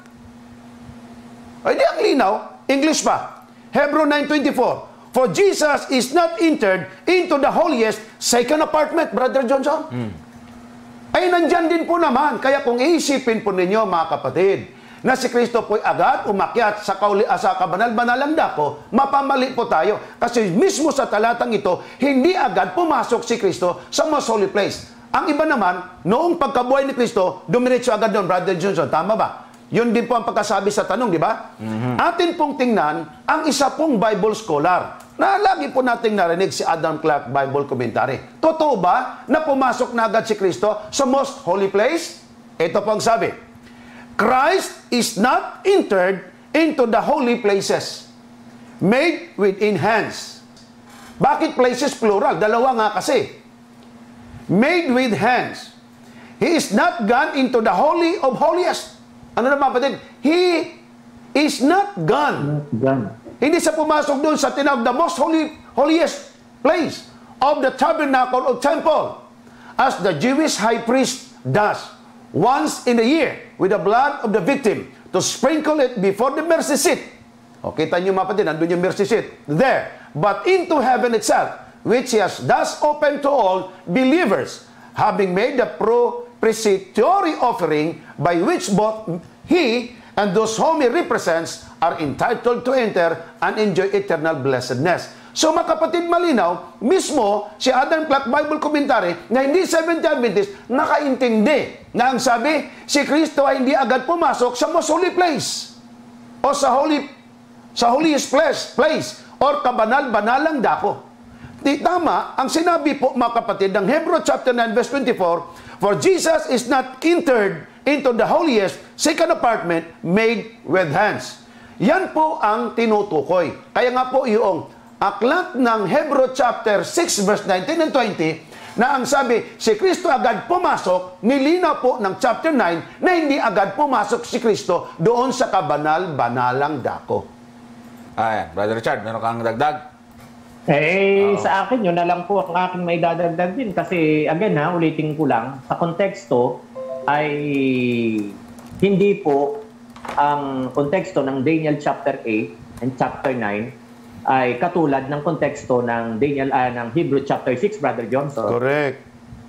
Speaker 2: Ay, di ang linaw. English pa. Hebrew 9:24. For Jesus is not entered into the holiest second apartment, Brother Johnson. Ay, nandyan din po naman. Kaya kung iisipin po ninyo, mga kapatid, na si Kristo po'y agad umakyat sa kabanal-banalang dako, mapamali po tayo. Kasi mismo sa talatang ito, hindi agad pumasok si Kristo sa most holy place. Ang iba naman, noong pagkabuhay ni Kristo, dumiretso agad doon, Brother Johnson. Tama ba? Yun din po ang pagkasabi sa tanong, di ba? Atin pong tingnan ang isa pong Bible scholar na lagi po nating narinig si Adam Clark Bible Commentary. Totoo ba na pumasok na agad si Kristo sa most holy place? Ito po ang sabi. Christ is not entered into the holy places made within hands. Bakit places plural? Dalawa nga kasi. Made with hands. He is not gone into the holy of holiest. Ano naman kapatid? He is not gone. Hindi siya pumasok doon sa tinawag the most holiest place of the tabernacle of temple as the Jewish high priest does once in a year with the blood of the victim to sprinkle it before the mercy seat. O, kita nyo mga kapatid, nandun yung mercy seat. There. But into heaven itself, which he has thus opened to all believers, having made the propitiatory offering by which both he and those whom he represents are entitled to enter and enjoy eternal blessedness. So mga kapatid, malinaw, mismo si Adam Clark Bible Commentary na hindi Seventh-day Adventist nakaintindi na ang sabi, si Kristo ay hindi agad pumasok sa most holy place o sa holiest place or kabanal-banalang dako. Di tama, ang sinabi po mga kapatid ng Hebrew chapter 9 verse 24, for Jesus is not entered into the holiest second apartment made with hands. Yan po ang tinutukoy. Kaya nga po yung aklat ng Hebrew chapter 6 verse 19 and 20, na ang sabi, si Kristo agad pumasok, nilinaw po ng chapter 9 na hindi agad pumasok si Kristo doon sa kabanal-banalang dako.
Speaker 1: Ayan, Brother Richard, meron kang dagdag?
Speaker 3: Sa akin, yun na lang po ang aking may dadagdag din. Kasi, again ulitin ko lang, sa konteksto ay hindi po ang konteksto ng Daniel chapter 8 and chapter 9 ay katulad ng konteksto ng ng Hebrew chapter 6, Brother Johnson.
Speaker 2: Correct.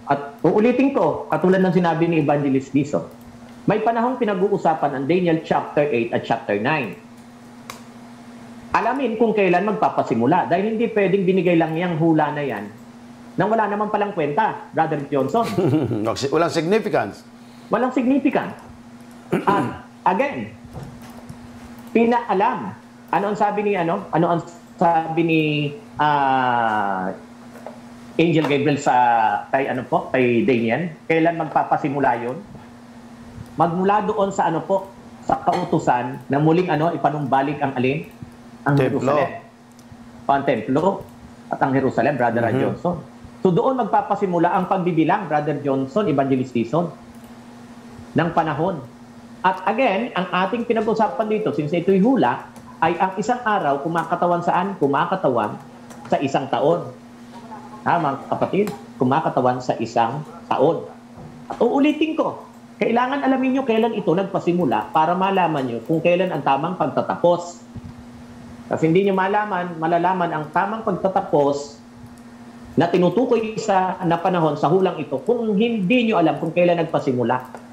Speaker 3: At uulitin ko, katulad ng sinabi ni Evangelist Dizon, may panahong pinag-uusapan ang Daniel chapter 8 at chapter 9. Alamin kung kailan magpapasimula. Dahil hindi pwedeng binigay lang yung hula na yan nang wala naman palang kwenta, Brother Johnson.
Speaker 2: Walang significance.
Speaker 3: Walang significance. At again, pinaalam. Ano ang sabi ni Angel Gabriel kay Daniel? Kailan magpapasimula 'yon? Magmula doon sa sa kautusan na muling ipanumbalik ang alin? Ang
Speaker 2: Templo.
Speaker 3: Jerusalem. Ang templo at ang Jerusalem, Brother Johnson. So doon magpapasimula ang pagbibilang, Brother Johnson, Evangelist Dizon, ng panahon. At again, ang ating pinag-usapan dito, since ito'y hula, ay ang isang araw kumakatawan saan? Kumakatawan sa isang taon. Mga kapatid, kumakatawan sa isang taon. At uulitin ko, kailangan alamin nyo kailan ito nagpasimula para malaman nyo kung kailan ang tamang pagtatapos. Kasi hindi nyo malalaman ang tamang pagtatapos na tinutukoy na panahon sa hulang ito kung hindi nyo alam kung kailan nagpasimula.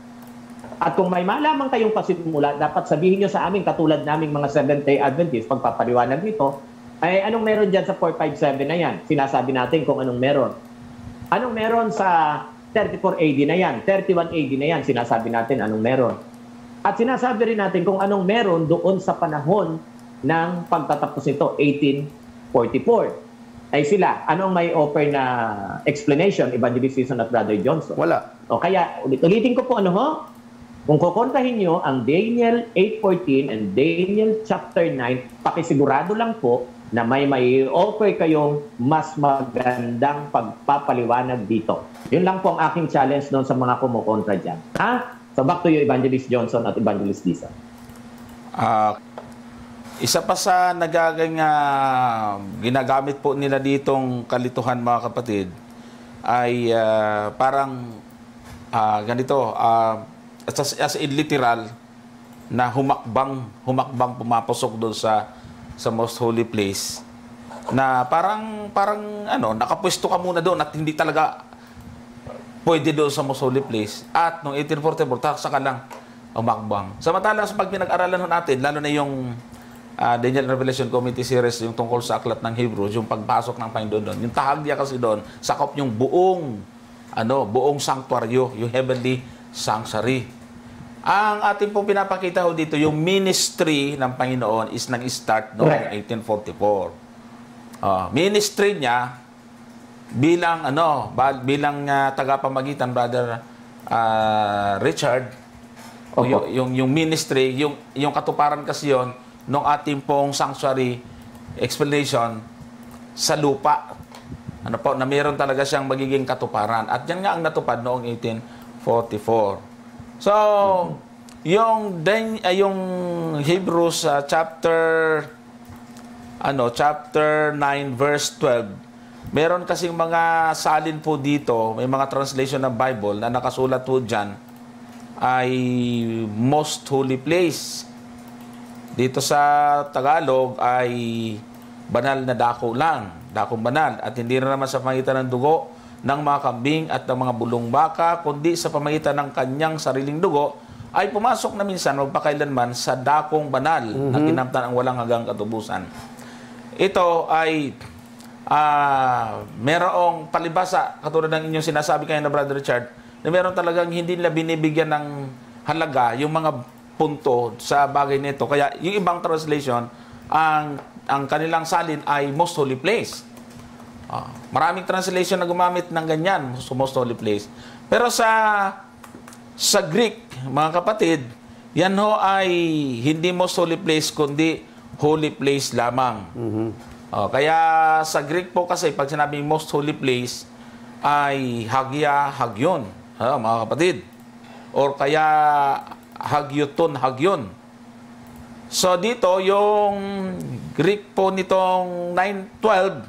Speaker 3: At kung may malaman kayong pasimula, dapat sabihin nyo sa amin, katulad naming mga Seventh-day Adventists, pagpapaliwanag nito, ay anong meron dyan sa 457 na yan? Sinasabi natin kung anong meron. Anong meron sa 34 AD na yan? 31 AD na yan? Sinasabi natin anong meron. At sinasabi rin natin kung anong meron doon sa panahon ng pagtatapos nito, 1844. Ay sila, anong may offer na explanation, Evangelist Dizon at Brother Johnson?
Speaker 2: Wala.
Speaker 3: O kaya, ulitin ko po kung kukontrahin nyo ang Daniel 8:14 and Daniel chapter 9, pakisigurado lang po na may offer kayong mas magandang pagpapaliwanag dito. Yun lang po ang aking challenge doon sa mga kumukontra dyan. So back to you, Evangelist Johnson at Evangelist Dizon.
Speaker 1: Isa pa sa ginagamit po nila ditong kalituhan, mga kapatid, ay parang ganito, as in literal, na humakbang pumapasok doon sa most holy place, na parang nakapwesto ka muna doon at hindi talaga pwede doon sa most holy place. At noong 1844, saka lang umakbang. Samantala, sa pag pinag-aralan natin, lalo na yung Daniel Revelation Committee Series, yung tungkol sa aklat ng Hebrews, yung pagpasok ng Panginoon doon, yung tahagya kasi doon, sakop yung buong sanctuaryo, yung heavenly sanctuary. Ang ating pong pinapakita ho dito, yung ministry ng Panginoon is nag-start noong 1844. Ministry niya bilang tagapamagitan, Brother Richard, yung ministry, yung katuparan kasi yon nung ating pong sanctuary explanation sa lupa. Na meron talaga siyang magiging katuparan. At yan nga ang natupad noong 1844. So, yung Hebrews chapter 9 verse 12, meron kasing mga salin po dito, may mga translation ng Bible na nakasulat po dyan, ay most holy place. Dito sa Tagalog ay banal na dako lang, dakong banal, at hindi na naman sa pamagitan ng dugo ng mga kambing at ng mga bulong baka, kundi sa pamagitan ng kanyang sariling dugo, ay pumasok na minsan magpakailanman sa dakong banal na kinamtan ang walang hanggang katubusan. Ito ay merong palibasa, katulad ng inyong sinasabi kayo na Brother Richard, na meron talagang hindi nila binibigyan ng halaga yung mga punto sa bagay nito. Kaya yung ibang translation, ang kanilang salin ay most holy place. Maraming translation na gumamit ng ganyan, most holy place. Pero sa Greek, mga kapatid, yan ho ay hindi most holy place, kundi holy place lamang. Kaya sa Greek po kasi, pag sinabing most holy place, ay Hagia Hagion, mga kapatid. Or kaya Hagiotun Hagion. So dito, yung Greek po nitong 912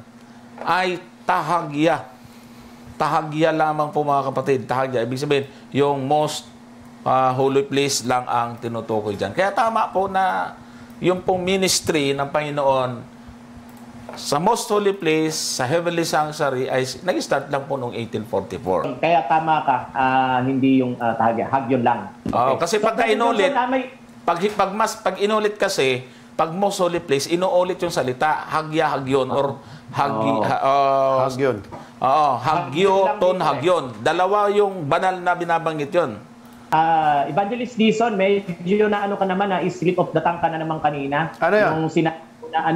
Speaker 1: ay Tahagia. Tahagia lamang po mga kapatid. Tahagia. Ibig sabihin, yung most holy place lang ang tinutukoy dyan. Kaya tama po na yung pong ministry ng Panginoon sa most holy place, sa heavenly sanctuary, ay nag-start lang po noong 1844.
Speaker 3: Kaya tama ka, hindi yung Hagion lang.
Speaker 1: Oo, kasi pagka inulit,
Speaker 3: may
Speaker 1: pag inulit kasi, pag most holy place, inuulit yung salita, Hagia Hagion or
Speaker 2: Hagion.
Speaker 1: Hagioton Hagion. Dalawa yung banal na binabanggit yun.
Speaker 3: Evangelist Dison, medyo na ano ka naman, slip of the tongue ka na naman kanina.
Speaker 2: Ano yan?
Speaker 3: Yung sinabi na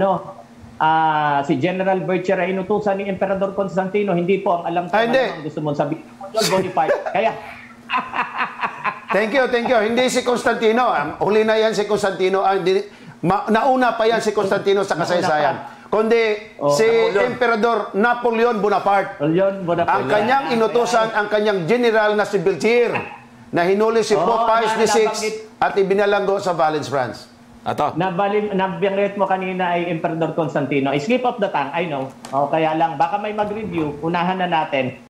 Speaker 3: si General Bercher ay inutusan ni Emperador Constantino. Hindi po ang alam ko
Speaker 2: hindi.
Speaker 3: ang gusto mong sabihin. Bonify. Kaya,
Speaker 2: Thank you. Hindi si Constantino. Huli na yan si Constantino. Nauna pa yan si Constantino sa kasaysayan. Kundi si Emperador Napoleon Bonaparte. Ang kanyang inutusan, ang kanyang general na si Beltier, na hinuli si Pope Pius VI at ibinalanggo sa Valence, France.
Speaker 1: Ato.
Speaker 3: Nabanggit mo kanina ay Emperador Constantino. Slip of the tongue, I know. Kaya lang, baka may mag-review. Unahan na natin.